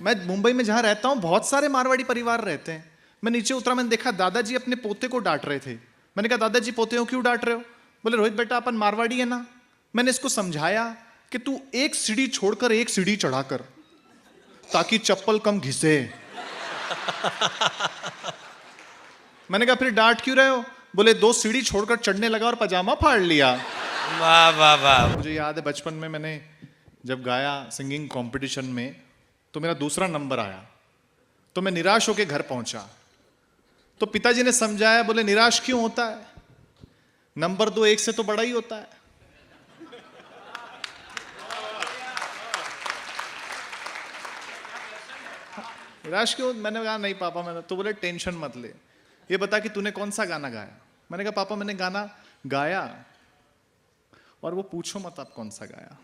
मैं मुंबई में जहां रहता हूं बहुत सारे मारवाड़ी परिवार रहते हैं। मैं नीचे उतरा, मैंने देखा दादाजी अपने पोते को डांट रहे थे। मैंने कहा दादाजी पोते को क्यों डांट रहे हो? बोले रोहित बेटा अपन मारवाड़ी है ना। मैंने इसको समझाया कि तू एक सीढ़ी छोड़कर एक सीढ़ी चढ़ाकर, ताकि चप्पल कम घिसे। मैंने कहा फिर डांट क्यों रहे हो? बोले 2 सीढ़ी छोड़कर चढ़ने लगा और पजामा फाड़ लिया। वाह वाह वाह। मुझे याद है बचपन में मैंने जब गाया सिंगिंग कंपटीशन में, तो मेरा दूसरा नंबर आया, तो मैं निराश होकर घर पहुंचा। तो पिताजी ने समझाया, बोले निराश क्यों होता है, नंबर 2 1 से तो बड़ा ही होता है। निराश क्यों? मैंने कहा नहीं पापा, मैंने तो बोले टेंशन मत ले, ये बता कि तूने कौन सा गाना गाया। मैंने कहा पापा मैंने गाना गाया, और वो पूछो मत आप कौन सा गाया।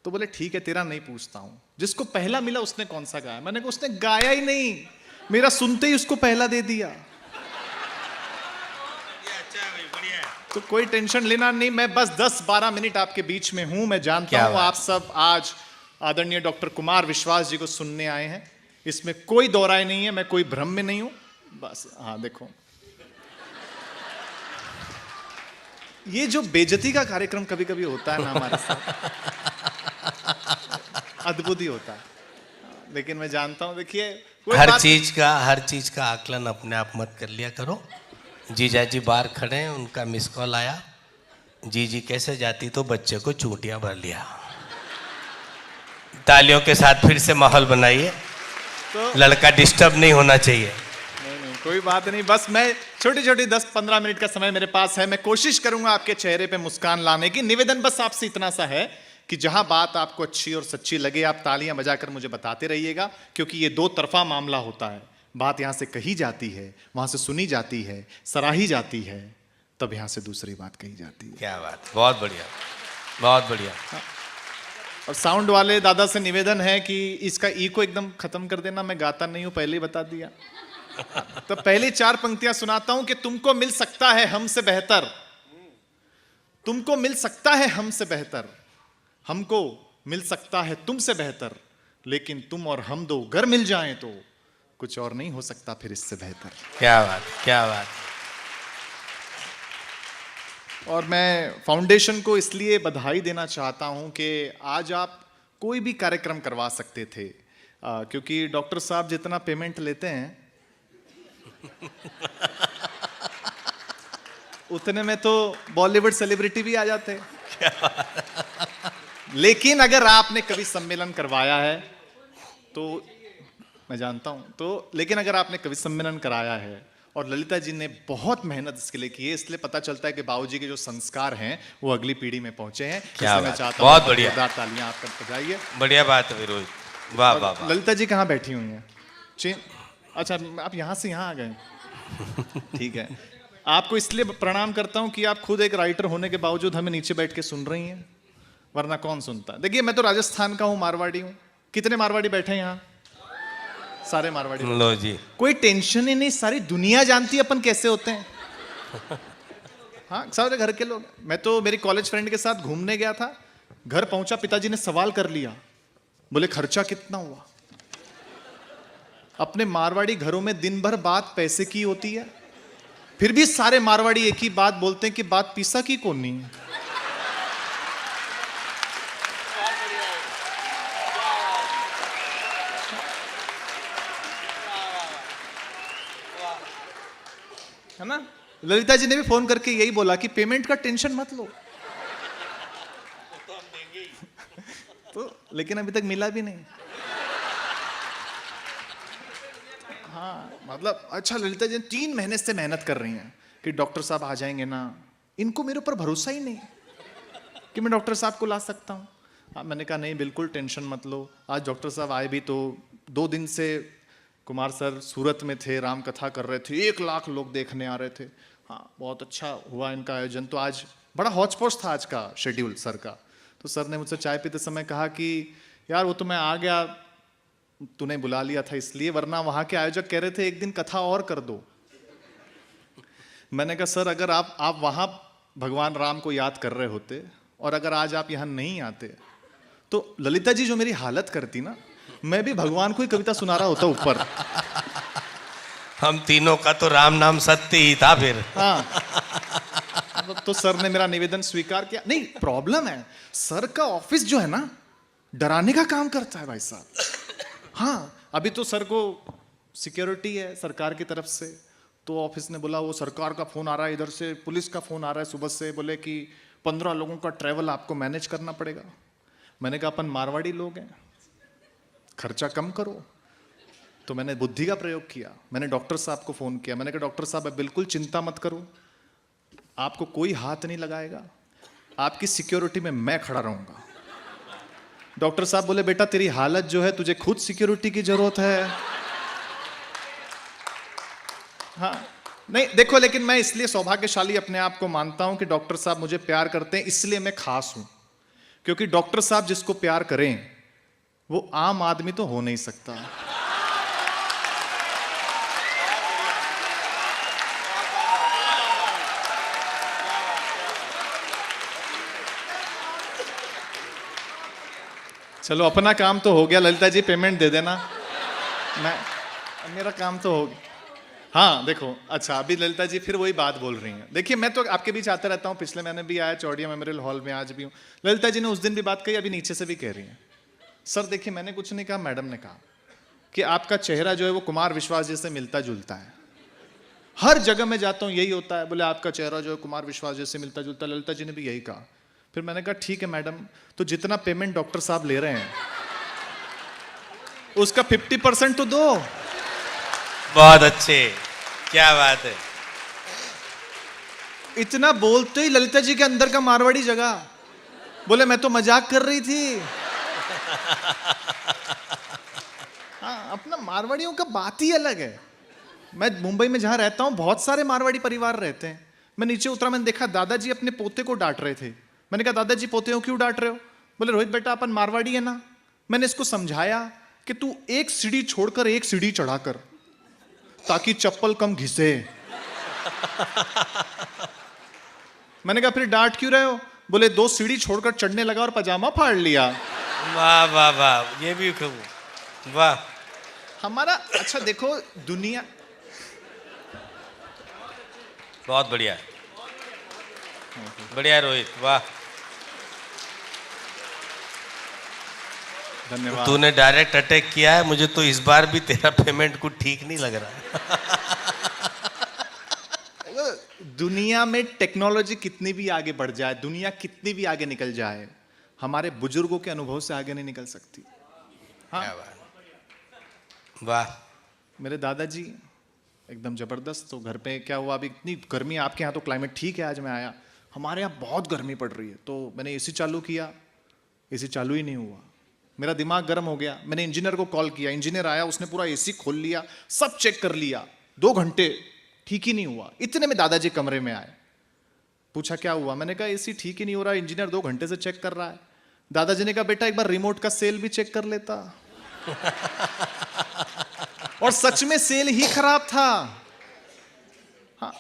तो बोले ठीक है तेरा नहीं पूछता हूं, जिसको पहला मिला उसने कौन सा गाया। मैंने कहा उसने गाया ही नहीं, मेरा सुनते ही उसको पहला दे दिया। तो कोई टेंशन लेना नहीं, मैं बस 10-12 मिनट आपके बीच में हूं। मैं जानता हूं आप सब आज आदरणीय डॉक्टर कुमार विश्वास जी को सुनने आए हैं, इसमें कोई दो राय नहीं है, मैं कोई भ्रम में नहीं हूं बस। हाँ देखो, ये जो बेइज्जती का कार्यक्रम कभी कभी होता है ना हमारे साथ, अद्भुत ही होता है। लेकिन मैं जानता हूं, देखिए हर चीज का आकलन अपने आप मत कर लिया करो। जीजा जी बाहर खड़े हैं, उनका मिस कॉल आया, जी कैसे जाती तो बच्चे को चूंटियां भर लिया। तालियों के साथ फिर से माहौल बनाइए, तो लड़का डिस्टर्ब नहीं होना चाहिए। नहीं कोई बात नहीं, बस मैं छोटी 10-15 मिनट का समय मेरे पास है, मैं कोशिश करूंगा आपके चेहरे पे मुस्कान लाने की। निवेदन बस आपसे इतना सा है कि जहां बात आपको अच्छी और सच्ची लगे आप तालियां बजाकर मुझे बताते रहिएगा, क्योंकि ये 2 तरफा मामला होता है। बात यहां से कही जाती है, वहां से सुनी जाती है, सराही जाती है, तब यहां से दूसरी बात कही जाती है। क्या बात, बहुत बढ़िया बहुत बढ़िया। और साउंड वाले दादा से निवेदन है कि इसका ई को एकदम खत्म कर देना, मैं गाता नहीं हूं, पहले ही बता दिया। तो पहली 4 पंक्तियां सुनाता हूं कि तुमको मिल सकता है हमसे बेहतर, तुमको मिल सकता है हमसे बेहतर, हमको मिल सकता है तुमसे बेहतर, लेकिन तुम और हम 2 अगर मिल जाएं तो कुछ और नहीं हो सकता फिर इससे बेहतर। क्या बात क्या बात। और मैं फाउंडेशन को इसलिए बधाई देना चाहता हूं कि आज आप कोई भी कार्यक्रम करवा सकते थे, क्योंकि डॉक्टर साहब जितना पेमेंट लेते हैं उतने में तो बॉलीवुड सेलिब्रिटी भी आ जाते। लेकिन अगर आपने कभी सम्मेलन करवाया है तो मैं जानता हूं, तो लेकिन अगर आपने कवि सम्मेलन कराया है और ललिता जी ने बहुत मेहनत इसके लिए की है, इसलिए पता चलता है कि बाबूजी के जो संस्कार हैं वो अगली पीढ़ी में पहुंचे हैं। क्या मैं बात, चाहता बहुत हूं बढ़िया, जोरदार तालियां आप पर बजाइए। बढ़िया बात है विरोध, वाह वाह वाह। ललिता जी कहाँ बैठी हुई हैं? अच्छा आप यहाँ से यहाँ आ गए, ठीक है। आपको इसलिए प्रणाम करता हूँ कि आप खुद एक राइटर होने के बावजूद हमें नीचे बैठ के सुन रही हैं, वरना कौन सुनता। देखिए मैं तो राजस्थान का हूँ, मारवाड़ी हूँ। कितने मारवाड़ी बैठे हैं यहाँ? सारे मारवाड़ी। लो जी, कोई टेंशन ही नहीं, सारी दुनिया जानती है अपन कैसे होते हैं। हाँ सारे घर के लोग। मैं तो मेरी कॉलेज फ्रेंड के साथ घूमने गया था, घर पहुंचा पिताजी ने सवाल कर लिया, बोले खर्चा कितना हुआ? अपने मारवाड़ी घरों में दिन भर बात पैसे की होती है, फिर भी सारे मारवाड़ी एक ही बात बोलते हैं कि बात पैसा की कौन नहीं है। है ना? ललिता जी ने भी फोन करके यही बोला कि पेमेंट का टेंशन मत लो। तो लेकिन अभी तक मिला भी नहीं। हाँ मतलब अच्छा, ललिता जी 3 महीने से मेहनत कर रही हैं कि डॉक्टर साहब आ जाएंगे ना। इनको मेरे ऊपर भरोसा ही नहीं कि मैं डॉक्टर साहब को ला सकता हूँ। हाँ मैंने कहा नहीं बिल्कुल टेंशन मत लो। आज डॉक्टर साहब आए भी तो 2 दिन से कुमार सर सूरत में थे, राम कथा कर रहे थे, 1 लाख लोग देखने आ रहे थे। हाँ बहुत अच्छा हुआ इनका आयोजन। तो आज बड़ा हौच पौच था आज का शेड्यूल सर का। तो सर ने मुझसे चाय पीते समय कहा कि यार वो तो मैं आ गया, तूने बुला लिया था इसलिए, वरना वहाँ के आयोजक कह रहे थे एक दिन कथा और कर दो। मैंने कहा सर अगर आप वहाँ भगवान राम को याद कर रहे होते और अगर आज आप यहाँ नहीं आते तो ललिता जी जो मेरी हालत करती ना, मैं भी भगवान को ही कविता सुना रहा होता ऊपर। हम तीनों का तो राम नाम सत्य ही था फिर। हाँ, तो सर ने मेरा निवेदन स्वीकार किया। नहीं, प्रॉब्लम है सर का ऑफिस जो है ना, डराने का काम करता है भाई साहब। हाँ, अभी तो सर को सिक्योरिटी है सरकार की तरफ से, तो ऑफिस ने बोला वो सरकार का फोन आ रहा है, इधर से पुलिस का फोन आ रहा है सुबह से, बोले कि 15 लोगों का ट्रैवल आपको मैनेज करना पड़ेगा। मैंने कहा अपन मारवाड़ी लोग हैं, खर्चा कम करो। तो मैंने बुद्धि का प्रयोग किया, मैंने डॉक्टर साहब को फोन किया। मैंने कहा डॉक्टर साहब बिल्कुल चिंता मत करो, आपको कोई हाथ नहीं लगाएगा, आपकी सिक्योरिटी में मैं खड़ा रहूंगा। डॉक्टर साहब बोले बेटा तेरी हालत जो है, तुझे खुद सिक्योरिटी की जरूरत है। हाँ, नहीं देखो, लेकिन मैं इसलिए सौभाग्यशाली अपने आप को मानता हूं कि डॉक्टर साहब मुझे प्यार करते हैं, इसलिए मैं खास हूं। क्योंकि डॉक्टर साहब जिसको प्यार करें वो आम आदमी तो हो नहीं सकता। चलो अपना काम तो हो गया, ललिता जी पेमेंट दे देना। मैं मेरा काम तो हो गया। हाँ देखो, अच्छा अभी ललिता जी फिर वही बात बोल रही हैं। देखिए मैं तो आपके बीच आता रहता हूँ, पिछले महीने भी आया चौड़िया मेमोरियल हॉल में, आज भी हूँ। ललिता जी ने उस दिन भी बात कही, अभी नीचे से भी कह रही हैं। सर देखिए मैंने कुछ नहीं कहा, मैडम ने कहा कि आपका चेहरा जो है वो कुमार विश्वास जैसे मिलता जुलता है। हर जगह मैं जाता हूँ यही होता है, बोले आपका चेहरा जो है कुमार विश्वास जैसे मिलता जुलता है। ललिता जी ने भी यही कहा। फिर मैंने कहा ठीक है मैडम, तो जितना पेमेंट डॉक्टर साहब ले रहे हैं उसका 50% तो दो। बहुत अच्छे, क्या बात है। इतना बोलते ही ललिता जी के अंदर का मारवाड़ी जगह, बोले मैं तो मजाक कर रही थी। हाँ, अपना मारवाड़ियों का बात ही अलग है। मैं मुंबई में जहां रहता हूं बहुत सारे मारवाड़ी परिवार रहते हैं। मैं नीचे उतरा, मैंने देखा दादाजी अपने पोते को डांट रहे थे। मैंने कहा दादाजी पोते को क्यों डांट रहे हो? बोले रोहित बेटा अपन मारवाड़ी है ना। मैंने इसको समझाया कि तू एक सीढ़ी छोड़कर एक सीढ़ी चढ़ाकर, ताकि चप्पल कम घिसे। मैंने कहा फिर डांट क्यों रहे हो? बोले 2 सीढ़ी छोड़कर चढ़ने लगा और पजामा फाड़ लिया। वाह वाह वाह, ये भी खूब, वाह। हमारा अच्छा देखो दुनिया, बहुत बढ़िया, बढ़िया रोहित, वाह। धन्यवाद। तूने डायरेक्ट अटैक किया है, मुझे तो इस बार भी तेरा पेमेंट कुछ ठीक नहीं लग रहा। दुनिया में टेक्नोलॉजी कितनी भी आगे बढ़ जाए, दुनिया कितनी भी आगे निकल जाए, हमारे बुजुर्गों के अनुभव से आगे नहीं निकल सकती। हाँ? क्या बात, वाह। मेरे दादाजी एकदम जबरदस्त। तो घर पे क्या हुआ, अभी इतनी गर्मी, आपके यहाँ तो क्लाइमेट ठीक है, आज मैं आया, हमारे यहाँ बहुत गर्मी पड़ रही है। तो मैंने एसी चालू किया, एसी चालू ही नहीं हुआ। मेरा दिमाग गर्म हो गया। मैंने इंजीनियर को कॉल किया, इंजीनियर आया, उसने पूरा एसी खोल लिया, सब चेक कर लिया, 2 घंटे ठीक ही नहीं हुआ। इतने में दादाजी कमरे में आए, पूछा क्या हुआ? मैंने कहा एसी ठीक ही नहीं हो रहा, इंजीनियर 2 घंटे से चेक कर रहा है। दादाजी ने कहा बेटा एक बार रिमोट का सेल भी चेक कर लेता। और सच में सेल ही खराब था। हाँ,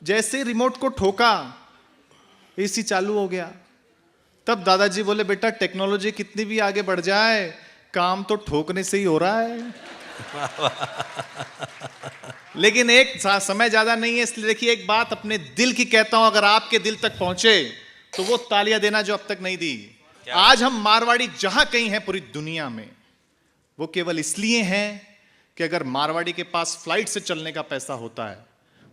जैसे रिमोट को ठोका एसी चालू हो गया। तब दादाजी बोले बेटा टेक्नोलॉजी कितनी भी आगे बढ़ जाए, काम तो ठोकने से ही हो रहा है। लेकिन एक समय ज्यादा नहीं है, इसलिए देखिए एक बात अपने दिल की कहता हूं, अगर आपके दिल तक पहुंचे तो वो तालियां देना जो अब तक नहीं दी। आज हम मारवाड़ी जहां कहीं हैं पूरी दुनिया में, वो केवल इसलिए हैं कि अगर मारवाड़ी के पास फ्लाइट से चलने का पैसा होता है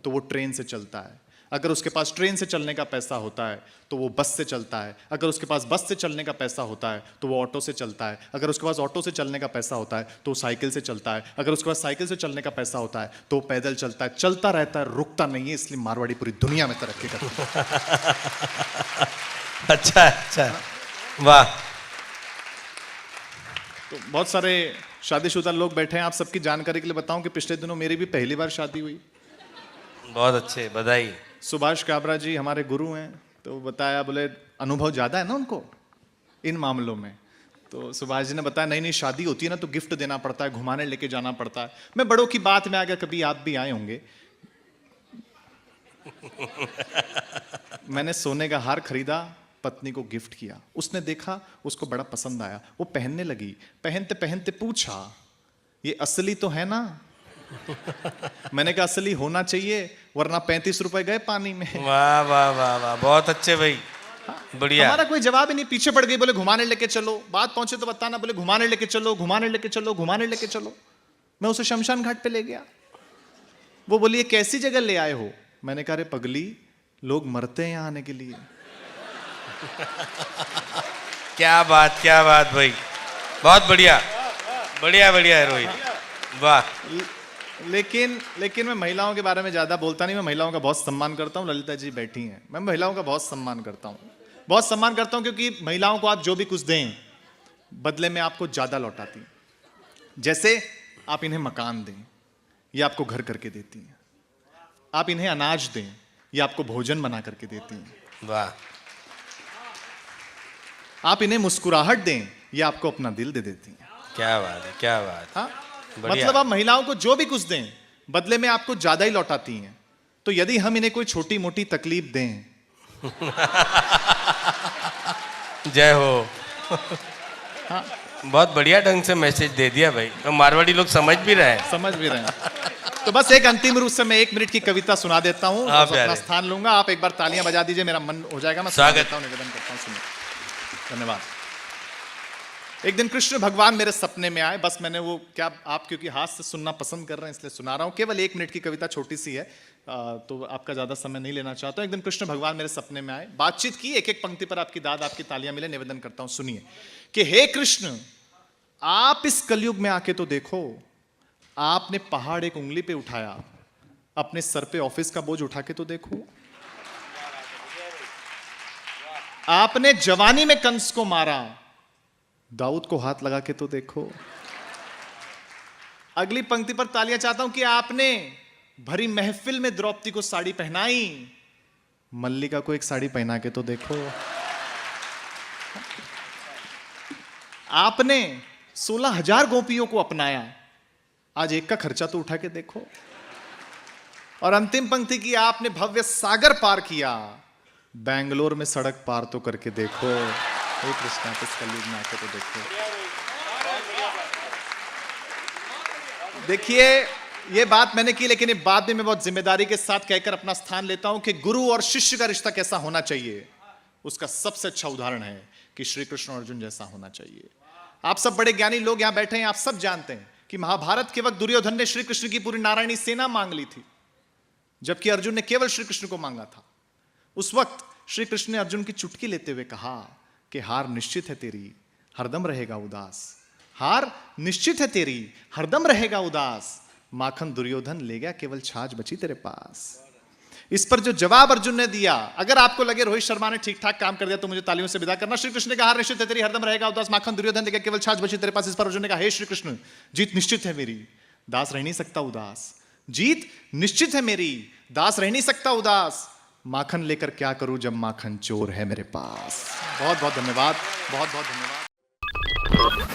तो वो ट्रेन से चलता है, अगर उसके पास ट्रेन से चलने का पैसा होता है तो वो बस से चलता है, अगर उसके पास बस से चलने का पैसा होता है तो वो ऑटो से चलता है, अगर उसके पास ऑटो से चलने का पैसा होता है तो साइकिल से चलता है, अगर उसके पास साइकिल से चलने का पैसा होता है तो पैदल चलता है। चलता रहता है, रुकता नहीं है, इसलिए मारवाड़ी पूरी दुनिया में तरक्की करती है। अच्छा अच्छा, वाह। तो बहुत सारे शादीशुदा लोग बैठे हैं, आप सबकी जानकारी के लिए बताऊं कि पिछले दिनों मेरी भी पहली बार शादी हुई। बहुत अच्छे, बधाई। सुभाष काबरा जी हमारे गुरु हैं, तो बताया, बोले अनुभव ज़्यादा है ना उनको इन मामलों में। तो सुभाष जी ने बताया नहीं नहीं, शादी होती है ना तो गिफ्ट देना पड़ता है, घुमाने लेके जाना पड़ता है। मैं बड़ों की बात में आ गया, कभी आप भी आए होंगे। मैंने सोने का हार खरीदा पत्नी को गिफ्ट किया। उसने देखा, उसको बड़ा पसंद आया, वो पहनने लगी। पहनते पहनते पूछा, ये असली तो है ना? मैंने कहा असली होना चाहिए, वरना 35 रुपए गए पानी में। वाह वाह वाह वाह, बहुत अच्छे भाई, बढ़िया। हमारा कोई जवाब ही नहीं। पीछे पड़ गई, बोले घुमाने लेके चलो, बात पहुंचे तो बताना। बोले घुमाने लेके चलो, घुमाने लेके चलो, घुमाने लेके चलो। मैं उसे शमशान घाट पे ले गया। वो बोली, ये कैसी जगह ले आए हो? मैंने कहा, अरे पगली, लोग मरते हैं यहाँ आने के लिए। क्या बात भाई, बहुत बढ़िया, बढ़िया बढ़िया है रोहित, वाह। लेकिन मैं महिलाओं के बारे में ज्यादा बोलता नहीं। मैं महिलाओं का बहुत सम्मान करता हूँ। ललिता जी बैठी हैं, मैं महिलाओं का बहुत सम्मान करता हूँ, बहुत सम्मान करता हूँ, क्योंकि महिलाओं को आप जो भी कुछ दें, बदले में आपको ज्यादा लौटाती हैं। जैसे आप इन्हें मकान दें, ये आपको घर करके देती हैं। आप इन्हें अनाज दें, ये आपको भोजन बना करके देती हैं। वाह। आप इन्हें मुस्कुराहट दें, ये आपको अपना दिल दे देती हैं। क्या बात है, क्या बात। हाँ, बढ़िया। मतलब आप महिलाओं को जो भी कुछ दें, बदले में आपको ज्यादा ही लौटाती हैं। तो यदि हम इन्हें कोई छोटी मोटी तकलीफ दें, जय हो। हाँ, बहुत बढ़िया ढंग से मैसेज दे दिया भाई, तो मारवाड़ी लोग समझ भी रहे हैं। समझ भी रहे हैं। तो बस एक अंतिम रूप से मैं 1 मिनट की कविता सुना देता हूँ, हाँ, अपना स्थान लूंगा। आप एक बार तालियां बजा दीजिए, मेरा मन हो जाएगा। मैं स्वागत। देता हूँ, निवेदन करता हूँ, सुनिए। धन्यवाद। एक दिन कृष्ण भगवान मेरे सपने में आए। बस मैंने वो, क्या आप क्योंकि हाथ से सुनना पसंद कर रहे हैं इसलिए सुना रहा हूँ। केवल 1 मिनट की कविता, छोटी सी है, तो आपका ज्यादा समय नहीं लेना चाहता हूँ। एक दिन कृष्ण भगवान मेरे सपने में आए, बातचीत की, एक एक पंक्ति पर आपकी दाद, आपकी तालियां मिले। निवेदन करता हूँ, सुनिए कि हे कृष्ण, आप इस कलयुग में आके तो देखो। आपने पहाड़ एक उंगली पे उठाया, अपने सर पे ऑफिस का बोझ उठा के तो देखो। आपने जवानी में कंस को मारा, दाऊद को हाथ लगा के तो देखो। अगली पंक्ति पर तालियां चाहता हूं कि आपने भरी महफिल में द्रौपदी को साड़ी पहनाई, मल्लिका को एक साड़ी पहना के तो देखो। आपने 16,000 गोपियों को अपनाया, आज एक का खर्चा तो उठा के देखो। और अंतिम पंक्ति की, आपने भव्य सागर पार किया, बेंगलोर में सड़क पार तो करके देखो। हे कृष्णा, किस कलयुग में आके तो देखो। देखिए, ये बात मैंने की, लेकिन ये बाद में मैं बहुत जिम्मेदारी के साथ कहकर अपना स्थान लेता हूं कि गुरु और शिष्य का रिश्ता कैसा होना चाहिए, उसका सबसे अच्छा उदाहरण है कि श्री कृष्ण और अर्जुन जैसा होना चाहिए। आप सब बड़े ज्ञानी लोग यहां बैठे हैं, आप सब जानते हैं कि महाभारत के वक्त दुर्योधन ने श्री कृष्ण की पूरी नारायणी सेना मांग ली थी, जबकि अर्जुन ने केवल श्री कृष्ण को मांगा था। उस वक्त श्री कृष्ण ने अर्जुन की चुटकी लेते हुए कहा कि हार निश्चित है तेरी, हरदम रहेगा उदास। हार निश्चित है तेरी, हरदम रहेगा उदास। माखन दुर्योधन ले गया, केवल छाछ बची तेरे पास। इस पर जो जवाब अर्जुन ने दिया, अगर आपको लगे रोहित शर्मा ने ठीक ठाक काम कर दिया तो मुझे तालियों से विदा करना। श्री कृष्ण ने कहा, हार निश्चित है तेरी, हरदम रहेगा उदास। माखन दुर्योधन ले गया, केवल छाछ बची तेरे पास। इस पर अर्जुन ने कहा, हे श्री कृष्ण, जीत निश्चित है मेरी, दास रह नहीं सकता उदास। जीत निश्चित है मेरी, दास रह नहीं सकता उदास। माखन लेकर क्या करूं जब माखन चोर है मेरे पास। बहुत बहुत धन्यवाद, बहुत बहुत धन्यवाद।